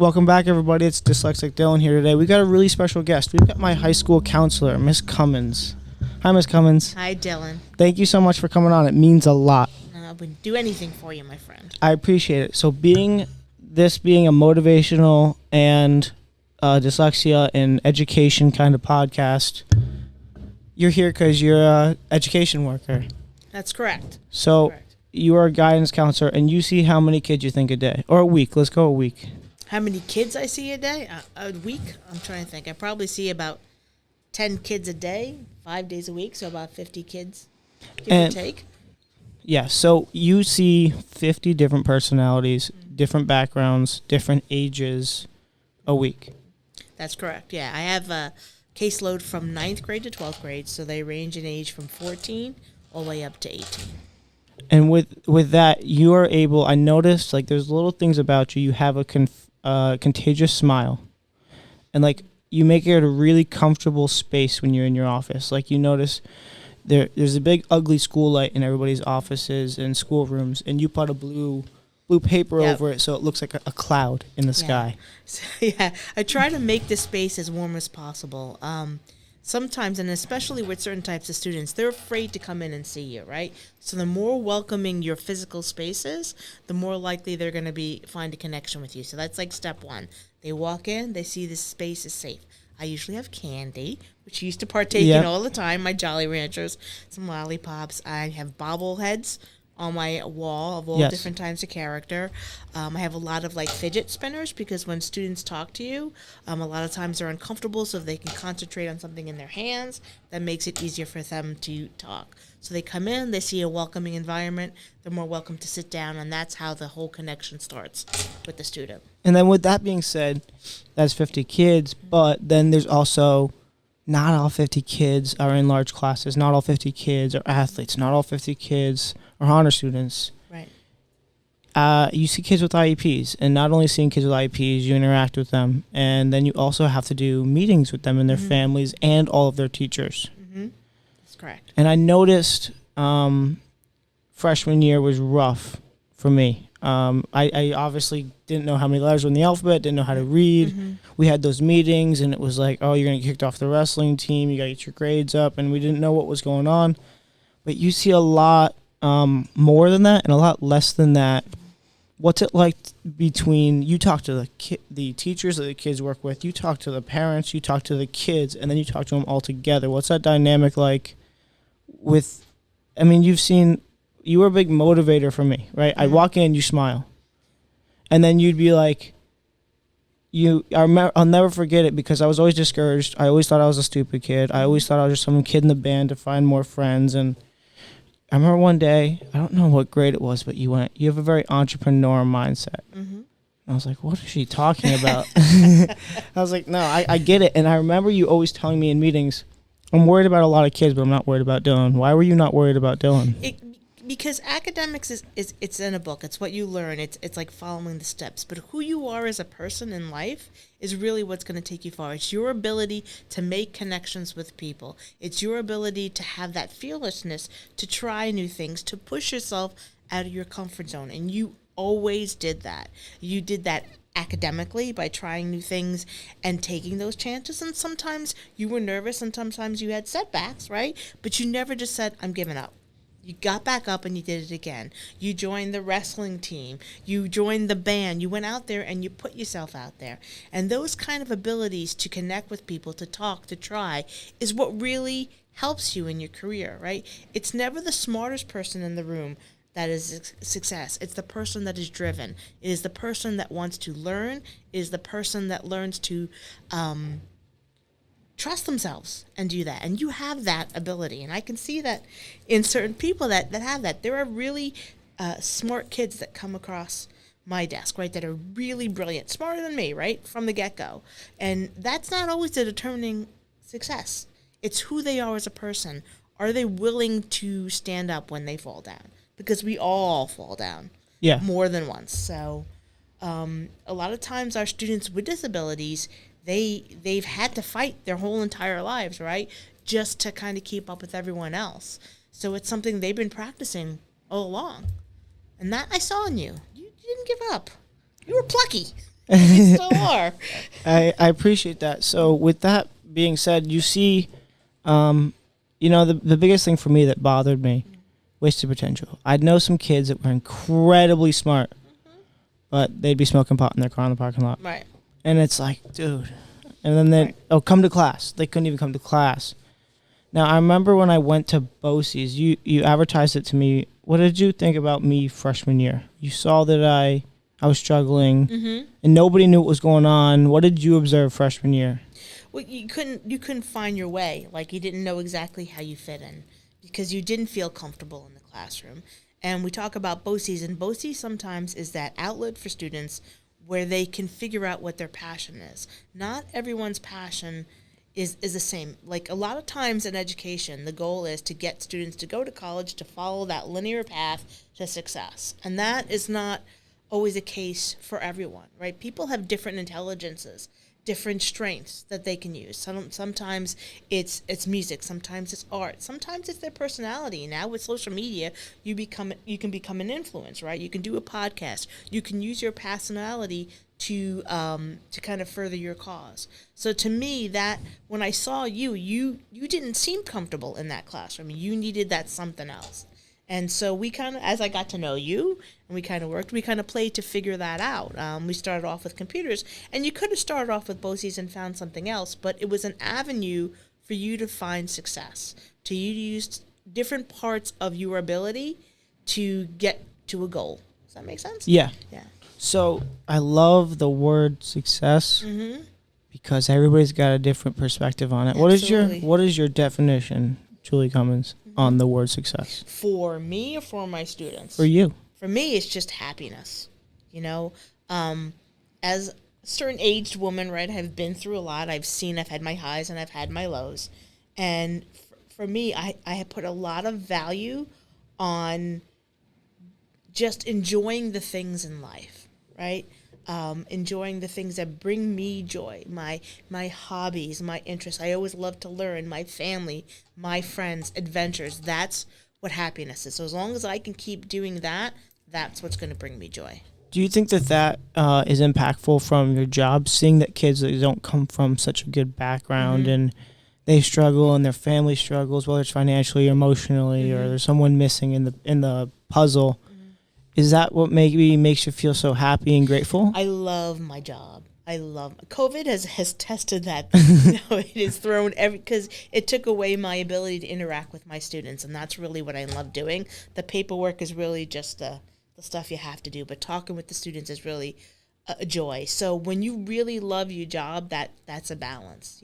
Welcome back, everybody. It's Dyslexic Dylan here today. We got a really special guest. We've got my high school counselor, Miss Cummins. Hi, Miss Cummins. Hi, Dylan. Thank you so much for coming on. It means a lot. I would do anything for you, my friend. I appreciate it. So being a motivational and dyslexia and education kind of podcast, you're here because you're an education worker. That's correct. So you are a guidance counselor, and you see how many kids you think a day? Or a week. Let's go a week. How many kids I see a day? A week? I'm trying to think. I probably see about 10 kids a day, 5 days a week, so about 50 kids, give or take. Yeah, so you see 50 different personalities, different backgrounds, different ages a week. That's correct, yeah. I have a caseload from 9th grade to 12th grade, so they range in age from 14 all the way up to 18. And with that, you are able, I noticed, like, there's little things about you. You have a contagious smile. And, like, you make it a really comfortable space when you're in your office. Like, you notice there's a big ugly school light in everybody's offices and schoolrooms, and you put a blue paper over it so it looks like a cloud in the sky. So, I try to make the space as warm as possible. Sometimes, and especially with certain types of students, they're afraid to come in and see you, right? So the more welcoming your physical space is, the more likely they're going to find a connection with you. So that's like step one. They walk in, they see this space is safe. I usually have candy, which I used to partake in all the time, my Jolly Ranchers, some lollipops. I have bobbleheads on my wall of all different types of character. I have a lot of like fidget spinners because when students talk to you, a lot of times they're uncomfortable, so they can concentrate on something in their hands. That makes it easier for them to talk. So they come in, they see a welcoming environment, they're more welcome to sit down, and that's how the whole connection starts with the student. And then with that being said, that's 50 kids, but then there's also not all 50 kids are in large classes. Not all 50 kids are athletes. Not all 50 kids are honor students. Right. You see kids with IEPs, and not only seeing kids with IEPs, you interact with them, and then you also have to do meetings with them and their families and all of their teachers. Mm-hmm. That's correct. And I noticed freshman year was rough for me. I obviously didn't know how many letters were in the alphabet, didn't know how to read. Mm-hmm. We had those meetings, and it was like, oh, you're going to get kicked off the wrestling team, you got to get your grades up, and we didn't know what was going on. But you see a lot more than that and a lot less than that. What's it like between, you talk to the teachers that the kids work with, you talk to the parents, you talk to the kids, and then you talk to them all together. What's that dynamic like with, I mean, you were a big motivator for me, right? I'd walk in, you smile. And then you'd be like, I'll never forget it because I was always discouraged. I always thought I was a stupid kid. I always thought I was just some kid in the band to find more friends. And I remember one day, I don't know what grade it was, but you have a very entrepreneur mindset. Mm-hmm. And I was like, what is she talking about? I was like, no, I get it. And I remember you always telling me in meetings, I'm worried about a lot of kids, but I'm not worried about Dylan. Why were you not worried about Dylan? Because academics is it's in a book. It's what you learn. It's like following the steps. But who you are as a person in life is really what's going to take you far. It's your ability to make connections with people. It's your ability to have that fearlessness to try new things, to push yourself out of your comfort zone. And you always did that. You did that academically by trying new things and taking those chances. And sometimes you were nervous and sometimes you had setbacks, right? But you never just said, I'm giving up. You got back up and you did it again. You joined the wrestling team. You joined the band. You went out there and you put yourself out there. And those kind of abilities to connect with people, to talk, to try, is what really helps you in your career, right? It's never the smartest person in the room that is success. It's the person that is driven. It is the person that wants to learn. It is the person that learns to trust themselves and do that. And you have that ability. And I can see that in certain people that have that. There are really smart kids that come across my desk, right, that are really brilliant, smarter than me, right, from the get-go. And that's not always the determining success. It's who they are as a person. Are they willing to stand up when they fall down? Because we all fall down more than once. So a lot of times our students with disabilities, they've had to fight their whole entire lives, right, just to kind of keep up with everyone else. So it's something they've been practicing all along. And that I saw in you. You didn't give up. You were plucky. We still are. I appreciate that. So with that being said, you see, the biggest thing for me that bothered me, wasted potential. I'd know some kids that were incredibly smart, but they'd be smoking pot in their car in the parking lot. Right. And it's like, dude. And then they, Right. come to class. They couldn't even come to class. Now, I remember when I went to BOCES, you advertised it to me. What did you think about me freshman year? You saw that I was struggling, and nobody knew what was going on. What did you observe freshman year? Well, you couldn't find your way. Like, you didn't know exactly how you fit in because you didn't feel comfortable in the classroom. And we talk about BOCES, and BOCES sometimes is that outlet for students where they can figure out what their passion is. Not everyone's passion is the same. Like, a lot of times in education, the goal is to get students to go to college to follow that linear path to success. And that is not always a case for everyone, right? People have different intelligences, different strengths that they can use. Sometimes it's music, sometimes it's art, sometimes it's their personality. Now with social media, you can become an influence, right? You can do a podcast. You can use your personality to kind of further your cause. So to me, that when I saw you didn't seem comfortable in that classroom. You needed that something else. And so we kind of, as I got to know you and we kind of played to figure that out. We started off with computers, and you could have started off with BOCES and found something else, but it was an avenue for you to find success, to you to use different parts of your ability to get to a goal. Does that make sense? Yeah. Yeah. So I love the word success because everybody's got a different perspective on it. Absolutely. What is your definition, Julie Cummins, on the word success? For me or for my students? For you. For me, it's just happiness. As a certain aged woman, right, I've been through a lot. I've had my highs and I've had my lows. And for me, I have put a lot of value on just enjoying the things in life, right? Enjoying the things that bring me joy, my hobbies, my interests. I always love to learn, my family, my friends, adventures. That's what happiness is. So as long as I can keep doing that, that's what's going to bring me joy. Do you think that is impactful from your job, seeing that kids that don't come from such a good background and they struggle and their family struggles, whether it's financially or emotionally, or there's someone missing in the puzzle? Is that what maybe makes you feel so happy and grateful? I love my job. COVID has tested that. It has thrown because it took away my ability to interact with my students, and that's really what I love doing. The paperwork is really just the stuff you have to do, but talking with the students is really a joy. So when you really love your job, that's a balance.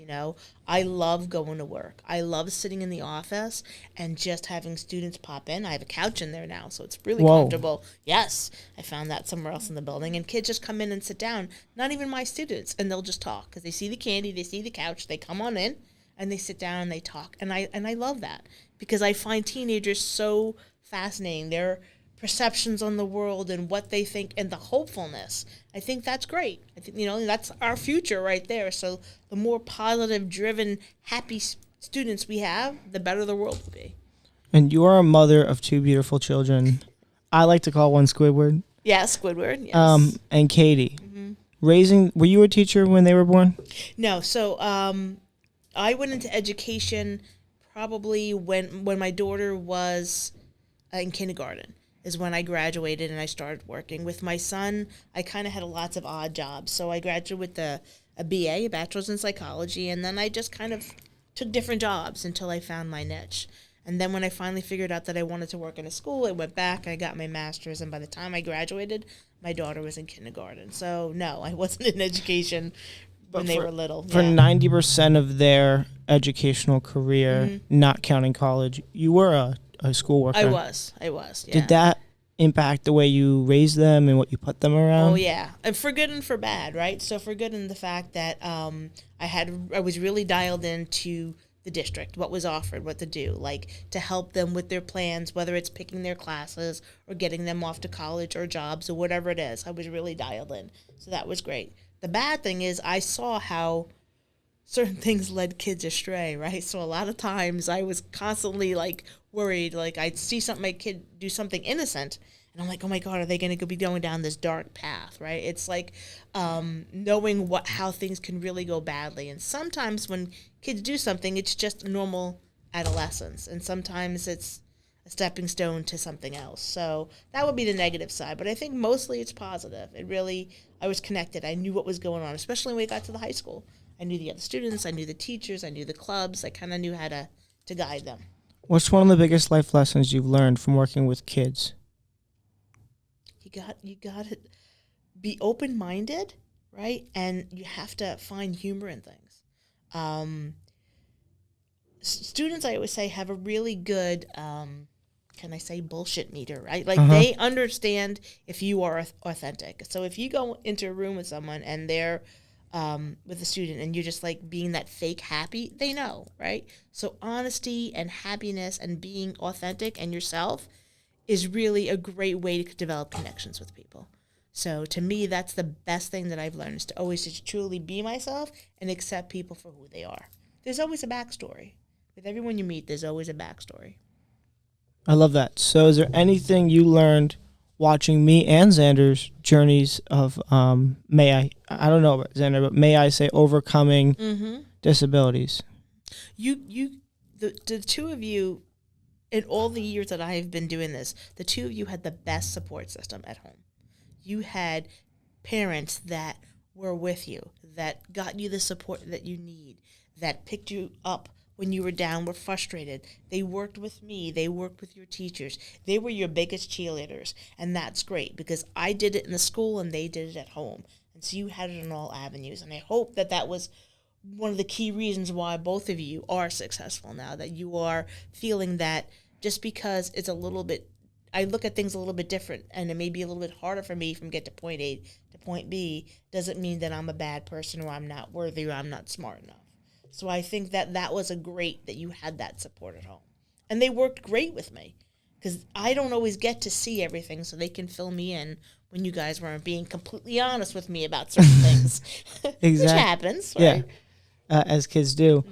I love going to work. I love sitting in the office and just having students pop in. I have a couch in there now, so it's really comfortable. Yes, I found that somewhere else in the building, and kids just come in and sit down. Not even my students, and they'll just talk because they see the candy, they see the couch, they come on in, and they sit down and they talk. And I love that because I find teenagers so fascinating. They're perceptions on the world and what they think and the hopefulness. I think that's great. I think, that's our future right there. So the more positive, driven, happy students we have, the better the world will be. And you are a mother of two beautiful children. I like to call one Squidward. Yeah, Squidward, yes. And Katie. Were you a teacher when they were born? No. So I went into education probably when my daughter was in kindergarten. Is when I graduated and I started working. With my son, I kind of had lots of odd jobs. So I graduated with a BA, a bachelor's in psychology, and then I just kind of took different jobs until I found my niche. And then when I finally figured out that I wanted to work in a school, I went back, I got my master's, and by the time I graduated, my daughter was in kindergarten. So no, I wasn't in education when they were little. For 90% of their educational career, not counting college, you were a school worker. I was, yeah. Did that impact the way you raised them and what you put them around? Oh, yeah. And for good and for bad, right? So for good in the fact that I was really dialed into the district, what was offered, what to do, like to help them with their plans, whether it's picking their classes or getting them off to college or jobs or whatever it is. I was really dialed in. So that was great. The bad thing is I saw how certain things led kids astray, right? So a lot of times I was constantly worried, I'd see my kid do something innocent And I'm like, oh my God, are they going to be going down this dark path, right? It's like knowing how things can really go badly. And sometimes when kids do something, it's just normal adolescence. And sometimes it's a stepping stone to something else. So that would be the negative side. But I think mostly it's positive. I was connected. I knew what was going on, especially when we got to the high school. I knew the other students. I knew the teachers. I knew the clubs. I kind of knew how to guide them. What's one of the biggest life lessons you've learned from working with kids? You got to be open-minded, right? And you have to find humor in things. Students, I always say, have a really good, can I say, bullshit meter, right? Like they understand if you are authentic. So if you go into a room with someone and they're with a student and you're just like being that fake happy, they know, right? So honesty and happiness and being authentic and yourself is really a great way to develop connections with people. So to me, that's the best thing that I've learned, is to always just truly be myself and accept people for who they are. There's always a backstory. With everyone you meet, there's always a backstory. I love that. So is there anything you learned watching me and Xander's journeys of, I don't know about Xander, but may I say overcoming disabilities? The two of you, in all the years that I have been doing this, the two of you had the best support system at home. You had parents that were with you, that got you the support that you need, that picked you up when you were down, were frustrated. They worked with me. They worked with your teachers. They were your biggest cheerleaders. And that's great, because I did it in the school and they did it at home. And so you had it in all avenues. And I hope that was one of the key reasons why both of you are successful now, that you are feeling that just because it's a little bit, I look at things a little bit different and it may be a little bit harder for me from get to point A to point B, doesn't mean that I'm a bad person or I'm not worthy or I'm not smart enough. So I think that was a great that you had that support at home. And they worked great with me, because I don't always get to see everything, so they can fill me in when you guys weren't being completely honest with me about certain things. Exactly. Which happens, right? Yeah, as kids do.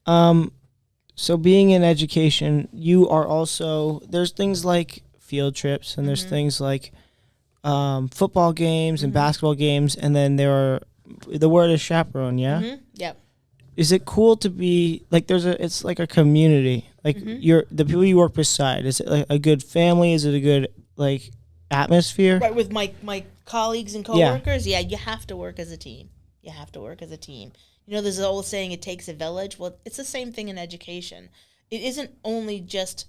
So being in education, you are also, there's things like field trips and there's things like football games and basketball games, and then there are, the word is chaperone, yeah? Yep. Is it cool to be, like, it's like a community, like the people you work beside, is it like a good family? Is it a good, like, atmosphere? Right, with my colleagues and coworkers, yeah, you have to work as a team. You have to work as a team. You know, there's an old saying, it takes a village. Well, it's the same thing in education. It isn't only just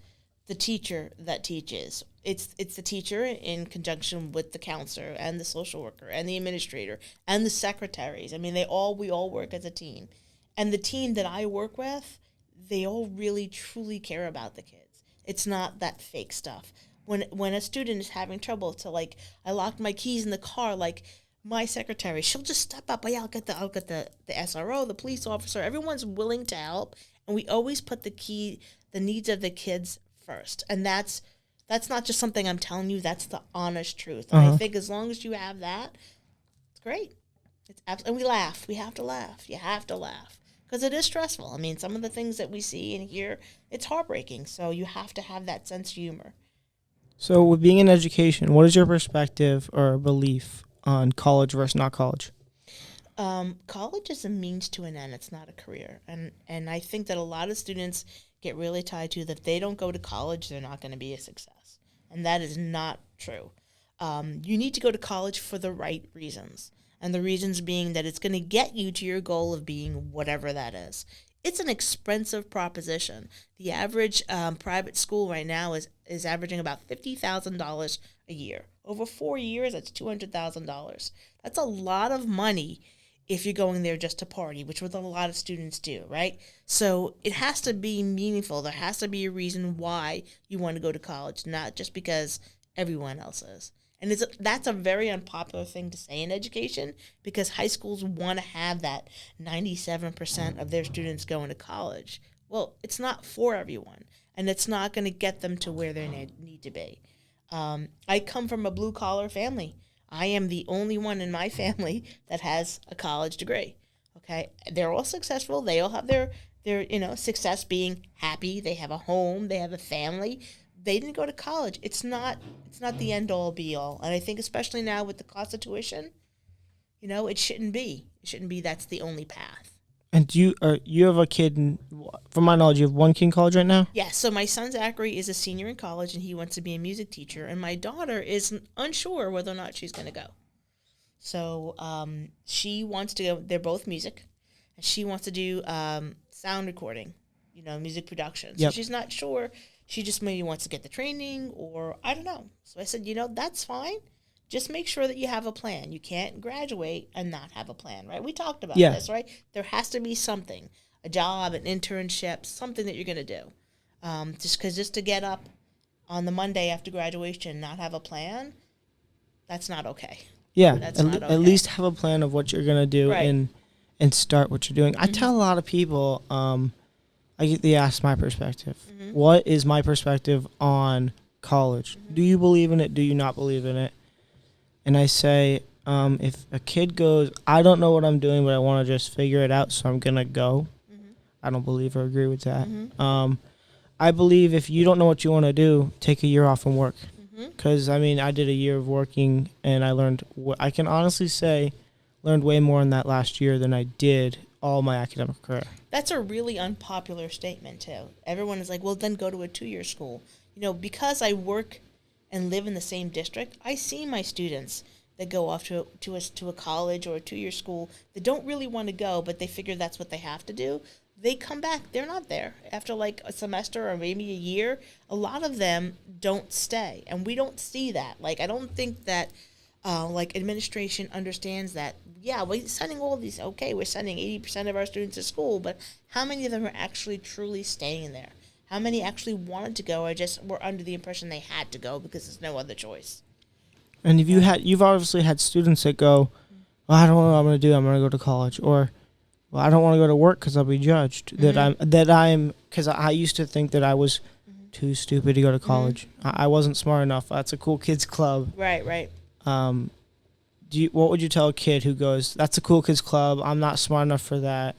the teacher that teaches. It's the teacher in conjunction with the counselor and the social worker and the administrator and the secretaries. I mean, we all work as a team. And the team that I work with, they all really, truly care about the kids. It's not that fake stuff. When a student is having trouble, to like, I locked my keys in the car, like, my secretary, she'll just step up. I'll get the SRO, the police officer. Everyone's willing to help, and we always put the needs of the kids first. And that's not just something I'm telling you. That's the honest truth. And I think as long as you have that, it's great. And we laugh. We have to laugh. You have to laugh. Because it is stressful. I mean, some of the things that we see and hear, it's heartbreaking. So you have to have that sense of humor. So with being in education, what is your perspective or belief on college versus not college? College is a means to an end. It's not a career. And I think that a lot of students get really tied to that if they don't go to college, they're not going to be a success. And that is not true. You need to go to college for the right reasons. And the reasons being that it's going to get you to your goal of being whatever that is. It's an expensive proposition. The average private school right now is averaging about $50,000 a year. Over 4 years, that's $200,000. That's a lot of money if you're going there just to party, which what a lot of students do, right? So it has to be meaningful. There has to be a reason why you want to go to college, not just because everyone else is. And that's a very unpopular thing to say in education, because high schools want to have that 97% of their students going to college. Well, it's not for everyone, and it's not going to get them to where they need to be. I come from a blue-collar family. I am the only one in my family that has a college degree. Okay, they're all successful. They all have their success being happy. They have a home. They have a family. they didn't go to college. It's not the end all be all. And I think especially now with the cost of tuition, it shouldn't be. It shouldn't be that's the only path. And you have a kid from my knowledge, you have one kid in college right now? Yes, so my son Zachary is a senior in college and he wants to be a music teacher, and my daughter is unsure whether or not she's going to go. So she wants to go. They're both music, and she wants to do sound recording, music production. So Yep. she's not sure. She just maybe wants to get the training, or I don't know. So I said, that's fine. Just make sure that you have a plan. You can't graduate and not have a plan, right? We talked about this, right? There has to be something, a job, an internship, something that you're going to do. Just to get up on the Monday after graduation and not have a plan, that's not okay. Yeah, That's not okay. At least have a plan of what you're going to do Right. and start what you're doing. I tell a lot of people, they ask my perspective. What is my perspective on college? Do you believe in it? Do you not believe in it? And I say, if a kid goes, I don't know what I'm doing, but I want to just figure it out, so I'm going to go. I don't believe or agree with that. I believe if you don't know what you want to do, take a year off from work. Because, I did a year of working, and I learned, I can honestly say, learned way more in that last year than I did all my academic career. That's a really unpopular statement, too. Everyone is like, well, then go to a 2-year school. Because I work and live in the same district, I see my students that go off to a college or a 2-year school that don't really want to go, but they figure that's what they have to do. They come back. They're not there. After like a semester or maybe a year, a lot of them don't stay. And we don't see that. Like, I don't think that administration understands that. Yeah, we're sending all these, we're sending 80% of our students to school, but how many of them are actually truly staying there? How many actually wanted to go or just were under the impression they had to go because there's no other choice? And if you've obviously had students that go, well, I don't know what I'm going to do. I'm going to go to college. Or, well, I don't want to go to work because I'll be judged. Because I used to think that I was too stupid to go to college. I wasn't smart enough. That's a cool kids club. Right. What would you tell a kid who goes, that's a cool kids club, I'm not smart enough for that,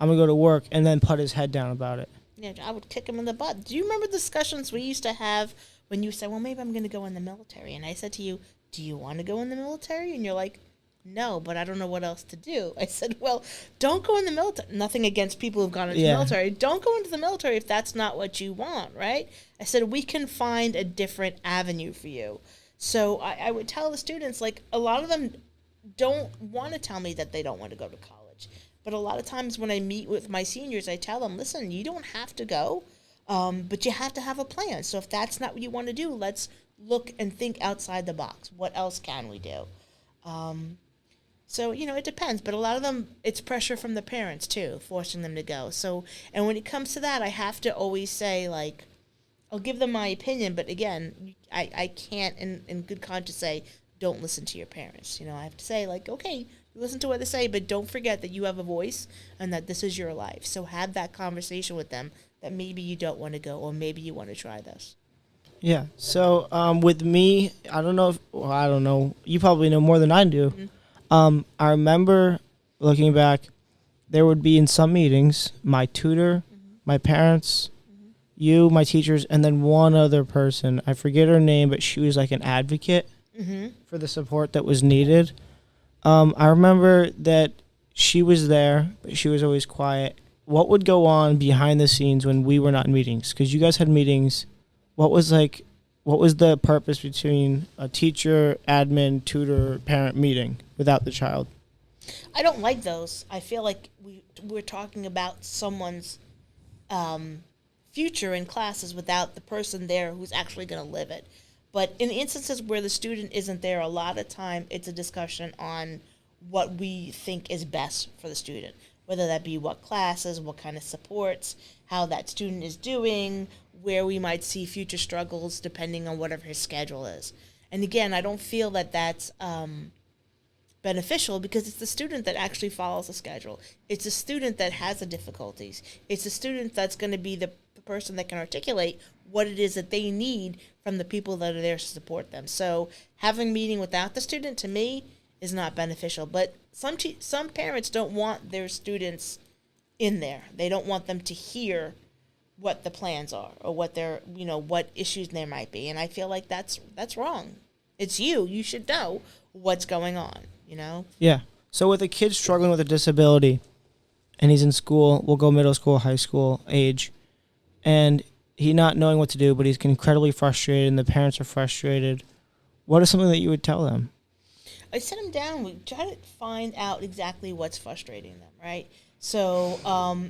I'm going to go to work, and then put his head down about it? Yeah, I would kick him in the butt. Do you remember discussions we used to have when you said, well, maybe I'm going to go in the military? And I said to you, do you want to go in the military? And you're like, no, but I don't know what else to do. I said, well, don't go in the military. Nothing against people who've gone into the military. Don't go into the military if that's not what you want, right? I said, we can find a different avenue for you. So I would tell the students, like, a lot of them don't want to tell me that they don't want to go to college. But a lot of times when I meet with my seniors, I tell them, listen, you don't have to go, but you have to have a plan. So if that's not what you want to do, let's look and think outside the box. What else can we do? So, it depends. But a lot of them, it's pressure from the parents, too, forcing them to go. So, and when it comes to that, I have to always say, like, I'll give them my opinion. But again, I can't in good conscience say, don't listen to your parents. I have to say, like, okay, listen to what they say, but don't forget that you have a voice and that this is your life. So have that conversation with them that maybe you don't want to go or maybe you want to try this. Yeah. So with me, I don't know. You probably know more than I do. I remember looking back, there would be in some meetings, my tutor, my parents, you, my teachers, and then one other person. I forget her name, but she was like an advocate for the support that was needed. I remember that she was there, but she was always quiet. What would go on behind the scenes when we were not in meetings? Because you guys had meetings. What was the purpose between a teacher, admin, tutor, parent meeting without the child? I don't like those. I feel like we're talking about someone's future in classes without the person there who's actually going to live it. But in instances where the student isn't there, a lot of time it's a discussion on what we think is best for the student, whether that be what classes, what kind of supports, how that student is doing, where we might see future struggles depending on whatever his schedule is. And again, I don't feel that that's beneficial because it's the student that actually follows the schedule. It's the student that has the difficulties. It's the student that's going to be the person that can articulate what it is that they need from the people that are there to support them. So having a meeting without the student, to me, is not beneficial. But some parents don't want their students in there. They don't want them to hear what the plans are or what their, what issues there might be. And I feel like that's wrong. It's you. You should know what's going on, Yeah. So with a kid struggling with a disability and he's in school, we'll go middle school, high school age, and he not knowing what to do, but he's incredibly frustrated and the parents are frustrated. What is something that you would tell them? I sit them down. We try to find out exactly what's frustrating them, right? So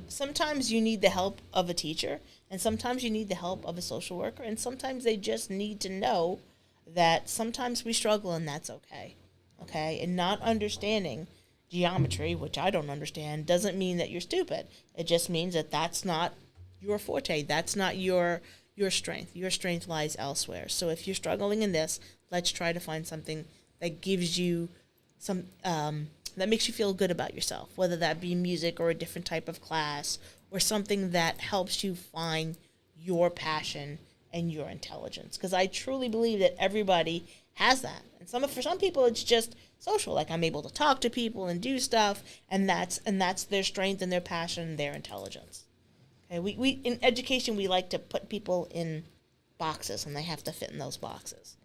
sometimes you need the help of a teacher, and sometimes you need the help of a social worker, and sometimes they just need to know that sometimes we struggle and that's okay. Okay? And not understanding geometry, which I don't understand, doesn't mean that you're stupid. It just means that that's not your forte. That's not your strength. Your strength lies elsewhere. So if you're struggling in this, let's try to find something that gives you some that makes you feel good about yourself, whether that be music or a different type of class or something that helps you find your passion and your intelligence. Because I truly believe that everybody has that. And for some people, it's just social. Like I'm able to talk to people and do stuff, and that's their strength and their passion and their intelligence. Okay, we in education, we like to put people in boxes, and they have to fit in those boxes.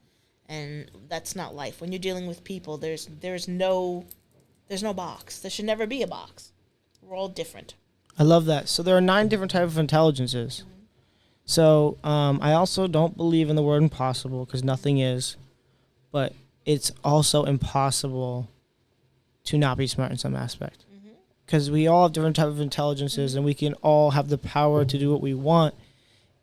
And that's not life. When you're dealing with people, there's no box. There should never be a box. We're all different. I love that. So there are 9 different types of intelligences. Mm-hmm. So I also don't believe in the word impossible because nothing is, but it's also impossible to not be smart in some aspect. Because we all have different types of intelligences, and we can all have the power to do what we want.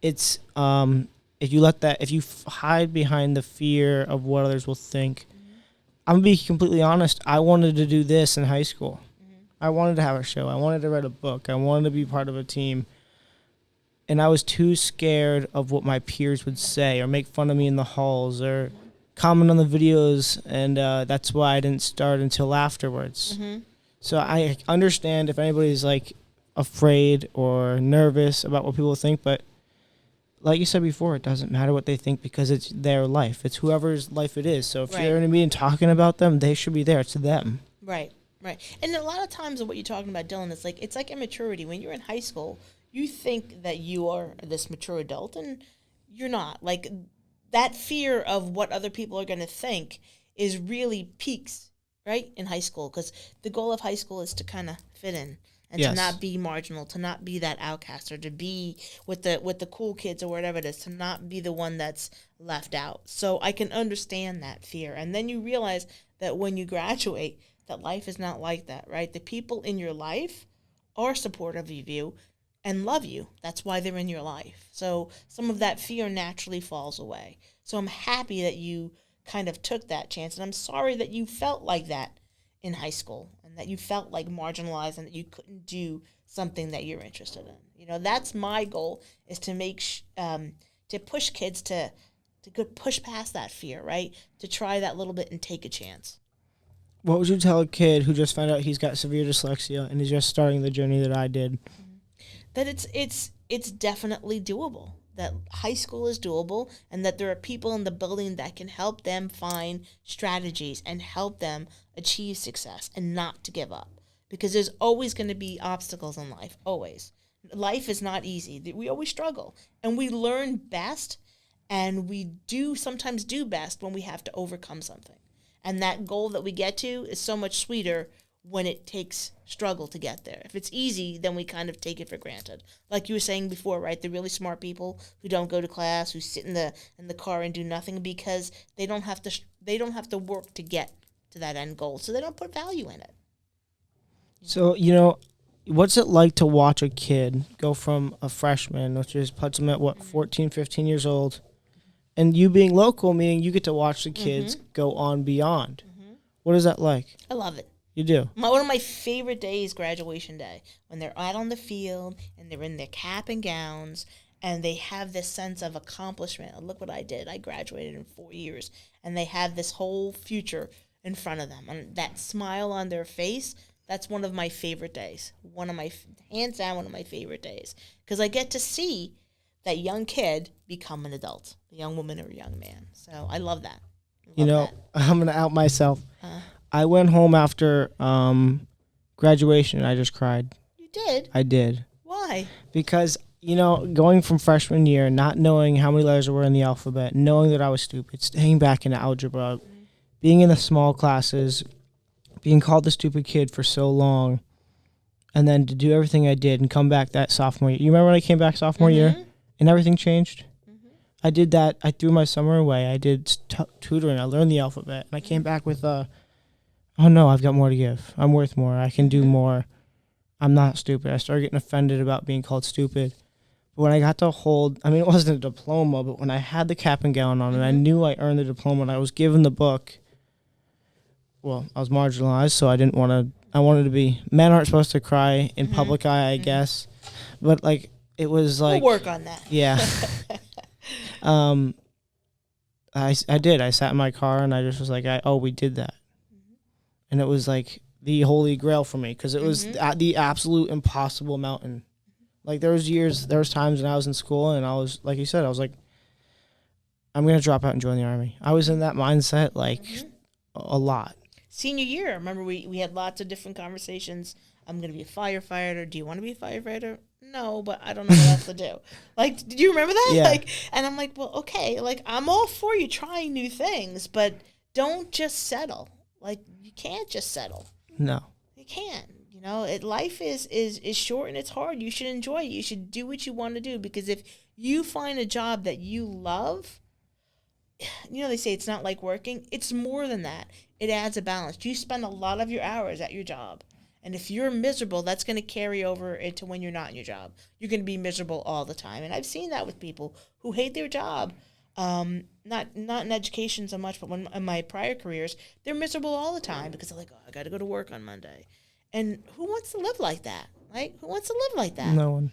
It's if you hide behind the fear of what others will think. I'm gonna be completely honest. I wanted to do this in high school. I wanted to have a show. I wanted to write a book. I wanted to be part of a team. And I was too scared of what my peers would say or make fun of me in the halls or comment on the videos. And that's why I didn't start until afterwards. Mm-hmm. So I understand if anybody's like afraid or nervous about what people think. But like you said before, it doesn't matter what they think because it's their life. It's whoever's life it is. So if you're in a meeting talking about them, they should be there. It's them. Right. And a lot of times what you're talking about, Dylan, it's like immaturity. When you're in high school, you think that you are this mature adult, and you're not. Like, that fear of what other people are going to think is really peaks, right, in high school. Because the goal of high school is to kind of fit in and to not be marginal, to not be that outcast, or to be with the cool kids or whatever it is, to not be the one that's left out. So I can understand that fear. And then you realize that when you graduate, that life is not like that, right? The people in your life are supportive of you and love you. That's why they're in your life. So some of that fear naturally falls away. So I'm happy that you kind of took that chance, and I'm sorry that you felt like that in high school and that you felt like marginalized and that you couldn't do something that you're interested in. That's my goal, is to make to push kids to push past that fear, right? To try that little bit and take a chance. What would you tell a kid who just found out he's got severe dyslexia and is just starting the journey that I did? That it's definitely doable. That high school is doable, and that there are people in the building that can help them find strategies and help them achieve success and not to give up. Because there's always going to be obstacles in life, always. Life is not easy. We always struggle, and we learn best, and we sometimes do best when we have to overcome something. And that goal that we get to is so much sweeter when it takes struggle to get there. If it's easy, then we kind of take it for granted. Like you were saying before, right? The really smart people who don't go to class, who sit in the car and do nothing because they don't have to work to get to that end goal. So they don't put value in it. So, what's it like to watch a kid go from a freshman, which is puts them at 14, 15 years old, and you being local, meaning you get to watch the kids go on beyond. What is that like? I love it. You do? One of my favorite days, graduation day, when they're out on the field and they're in their cap and gowns and they have this sense of accomplishment. Look what I did. I graduated in 4 years. And they have this whole future in front of them. And that smile on their face, that's one of my favorite days. Hands down, one of my favorite days. Because I get to see that young kid become an adult, a young woman or a young man. So I love that. I'm going to out myself. I went home after graduation and I just cried. You did? I did. Why? Because, going from freshman year, not knowing how many letters there were in the alphabet, knowing that I was stupid, staying back in algebra, being in the small classes, being called the stupid kid for so long, and then to do everything I did and come back that sophomore year. You remember when I came back sophomore year and everything changed? I did that. I threw my summer away. I did tutoring. I learned the alphabet. And I came back with, oh no, I've got more to give. I'm worth more. I can do more. I'm not stupid. I started getting offended about being called stupid. But when I got to hold, it wasn't a diploma, but when I had the cap and gown on and I knew I earned the diploma and I was given the book, well, I was marginalized, so I didn't want to. I wanted to be. Men aren't supposed to cry in public eye, I guess. But it was We'll work on that. Yeah. I did. I sat in my car and I just was like, we did that, and it was like the holy grail for me because it was the absolute impossible mountain. There was times when I was in school and I was, like you said, I was like, I'm gonna drop out and join the Army. I was in that mindset a lot. Senior year, remember we had lots of different conversations. I'm going to be a firefighter. Do you want to be a firefighter? No, but I don't know what else to do. Did you remember that? Yeah. And I'm like, well, okay. I'm all for you trying new things, but don't just settle. You can't just settle. No. You can't. Life is short and it's hard. You should enjoy it. You should do what you want to do because if you find a job that you love, they say it's not like working. It's more than that. It adds a balance. You spend a lot of your hours at your job. And if you're miserable, that's going to carry over into when you're not in your job. You're going to be miserable all the time. And I've seen that with people who hate their job. Not in education so much, but in my prior careers, they're miserable all the time because they're like, I got to go to work on Monday. And who wants to live like that? Who wants to live like that? No one.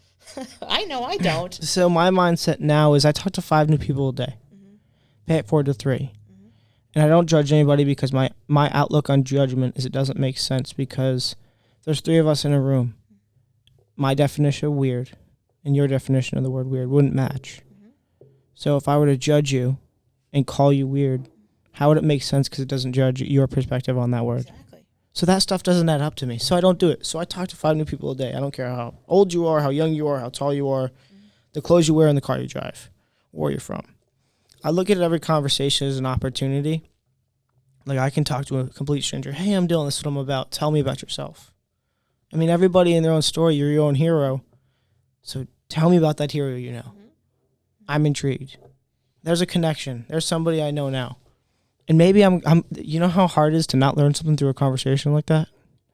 I know I don't. So my mindset now is I talk to 5 new people a day. Pay it forward to 3. And I don't judge anybody because my outlook on judgment is it doesn't make sense because there's 3 of us in a room. My definition of weird and your definition of the word weird wouldn't match. So if I were to judge you and call you weird, how would it make sense because it doesn't judge your perspective on that word? Exactly. So that stuff doesn't add up to me. So I don't do it. So I talk to 5 new people a day. I don't care how old you are, how young you are, how tall you are, the clothes you wear, and the car you drive, where you're from. I look at every conversation as an opportunity. I can talk to a complete stranger. Hey, I'm Dylan. This is what I'm about. Tell me about yourself. Everybody in their own story. You're your own hero. So tell me about that hero you know. I'm intrigued. There's a connection. There's somebody I know now. And maybe I'm. You know how hard it is to not learn something through a conversation like that?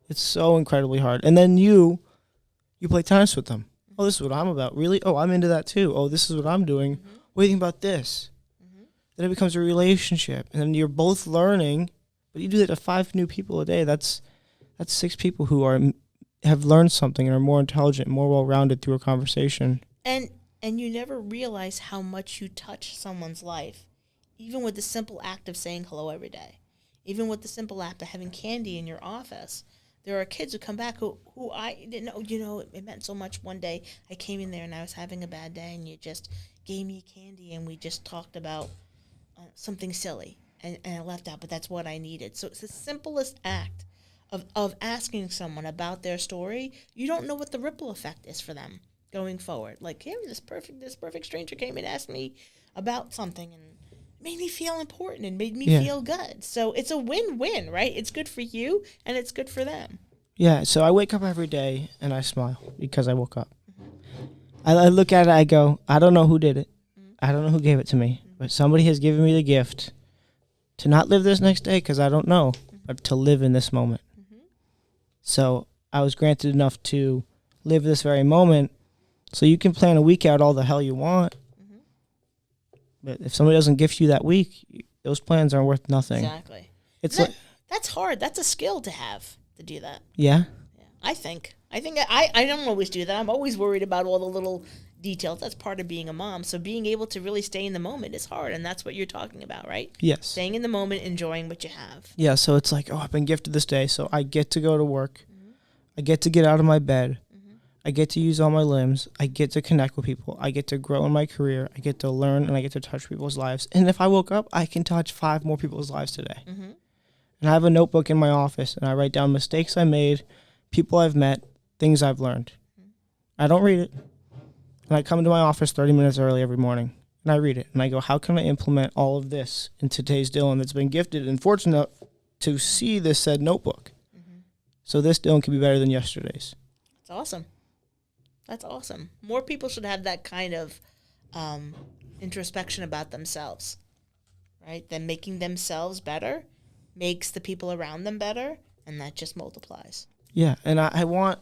It's so incredibly hard. And then you play tennis with them. Oh, this is what I'm about. Really? Oh, I'm into that too. Oh, this is what I'm doing. What do you think about this? Then it becomes a relationship, and then you're both learning. But you do that to 5 new people a day. That's 6 people who have learned something and are more intelligent, more well-rounded through a conversation. And you never realize how much you touch someone's life, even with the simple act of saying hello every day, even with the simple act of having candy in your office. There are kids who come back who I didn't know. It meant so much. One day I came in there and I was having a bad day, and you just gave me candy, and we just talked about something silly, and I left out, but that's what I needed. So it's the simplest act of asking someone about their story. You don't know what the ripple effect is for them going forward. This perfect stranger came and asked me about something and made me feel important and made me feel good. So it's a win-win, right? It's good for you and it's good for them. Yeah, so I wake up every day and I smile because I woke up. I look at it, I go, I don't know who did it. I don't know who gave it to me. But somebody has given me the gift to not live this next day because I don't know, but to live in this moment. So I was granted enough to live this very moment. So you can plan a week out all the hell you want. But if somebody doesn't gift you that week, those plans aren't worth nothing. Exactly. That's hard. That's a skill to have, to do that. Yeah? I think I don't always do that. I'm always worried about all the little details. That's part of being a mom. So being able to really stay in the moment is hard, and that's what you're talking about, right? Yes. Staying in the moment, enjoying what you have. Yeah, so it's I've been gifted this day, so I get to go to work. I get to get out of my bed. I get to use all my limbs. I get to connect with people. I get to grow in my career. I get to learn, and I get to touch people's lives. And if I woke up, I can touch 5 more people's lives today. And I have a notebook in my office, and I write down mistakes I made, people I've met, things I've learned. I don't read it. And I come into my office 30 minutes early every morning, and I read it, and I go, how can I implement all of this in today's Dylan that's been gifted and fortunate to see this said notebook? So this Dylan can be better than yesterday's. That's awesome. That's awesome. More people should have that kind of introspection about themselves, right? Then making themselves better makes the people around them better, and that just multiplies. Yeah, and I want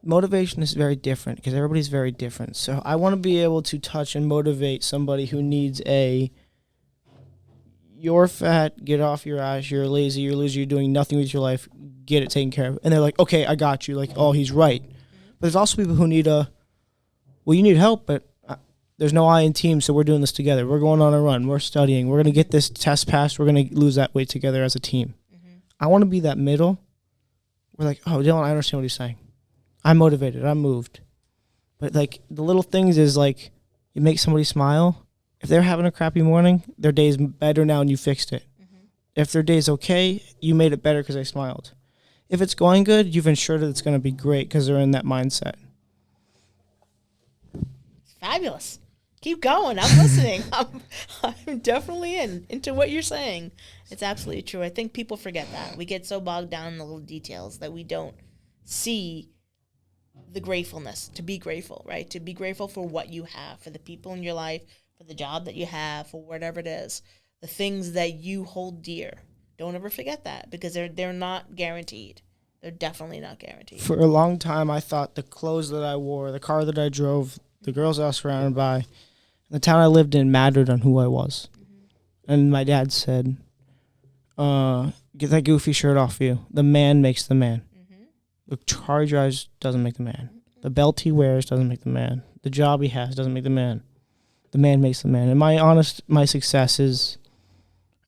motivation is very different because everybody's very different. So I want to be able to touch and motivate somebody who needs you're fat, get off your ass, you're lazy, you're loser, you're doing nothing with your life, get it taken care of. And they're like, okay, I got you. Like, oh, he's right. But there's also people who need well, you need help, but there's no I in team, so we're doing this together. We're going on a run. We're studying. We're going to get this test passed. We're going to lose that weight together as a team. I want to be that middle. We're like, oh, Dylan, I understand what he's saying. I'm motivated. I'm moved. But, like, the little things is, like, you make somebody smile. If they're having a crappy morning, their day's better now and you fixed it. If their day's okay, you made it better because they smiled. If it's going good, you've ensured that it's going to be great because they're in that mindset. Fabulous. Keep going. I'm listening. I'm definitely into what you're saying. It's absolutely true. I think people forget that. We get so bogged down in the little details that we don't see the gratefulness, to be grateful, right? To be grateful for what you have, for the people in your life, for the job that you have, for whatever it is, the things that you hold dear. Don't ever forget that because they're not guaranteed. They're definitely not guaranteed. For a long time, I thought the clothes that I wore, the car that I drove, the girls I was surrounded by, the town I lived in mattered on who I was. And my dad said, get that goofy shirt off you. The man makes the man. The car he drives doesn't make the man. The belt he wears doesn't make the man. The job he has doesn't make the man. The man makes the man. And my success is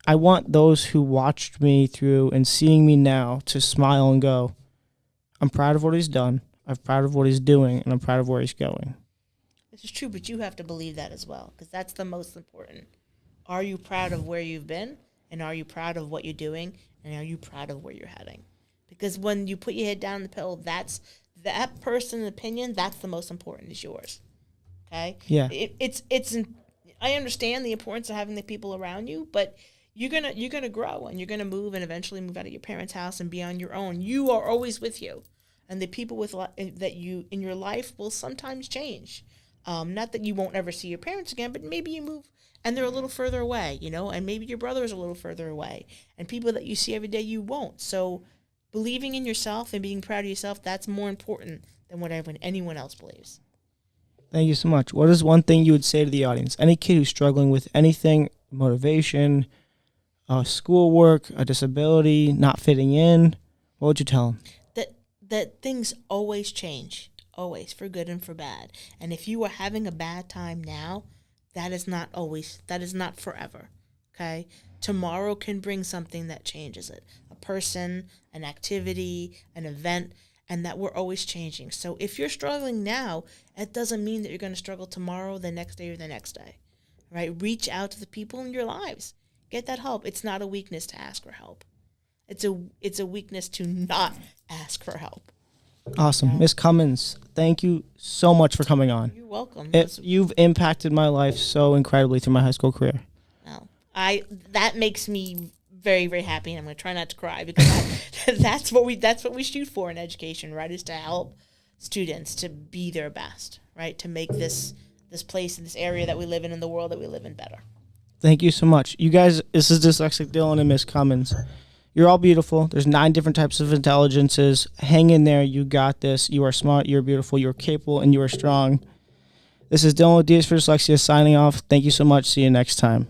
I want those who watched me through and seeing me now to smile and go, I'm proud of what he's done. I'm proud of what he's doing, and I'm proud of where he's going. This is true, but you have to believe that as well, because that's the most important. Are you proud of where you've been, and are you proud of what you're doing, and are you proud of where you're heading? Because when you put your head down the pillow, that's that person's opinion. That's the most important. Is yours. Okay. Yeah. I understand the importance of having the people around you, but you're gonna grow and you're gonna move and eventually move out of your parents' house and be on your own. You are always with you, and the people that you in your life will sometimes change. Not that you won't ever see your parents again, but maybe you move and they're a little further away, and maybe your brother is a little further away, and people that you see every day you won't. So believing in yourself and being proud of yourself, that's more important than whatever anyone else believes. Thank you so much. What is one thing you would say to the audience? Any kid who's struggling with anything, motivation, schoolwork, a disability, not fitting in, what would you tell them? That things always change, always, for good and for bad. And if you are having a bad time now, that is not forever, okay? Tomorrow can bring something that changes it. A person, an activity, an event, and that we're always changing. So if you're struggling now, it doesn't mean that you're going to struggle tomorrow, the next day, or the next day, right? Reach out to the people in your lives. Get that help. It's not a weakness to ask for help. It's a weakness to not ask for help. Awesome. Ms. Cummins, thank you so much for coming on. You're welcome. You've impacted my life so incredibly through my high school career. Well, that makes me very, very happy, and I'm going to try not to cry because that's what we shoot for in education, right? Is to help students to be their best, right? To make this place, this area that we live in the world that we live in better. Thank you so much. You guys, this is Dyslexic Dylan and Ms. Cummins. You're all beautiful. There's 9 different types of intelligences. Hang in there. You got this. You are smart. You're beautiful. You're capable, and you are strong. This is Dylan with DS for Dyslexia signing off. Thank you so much. See you next time.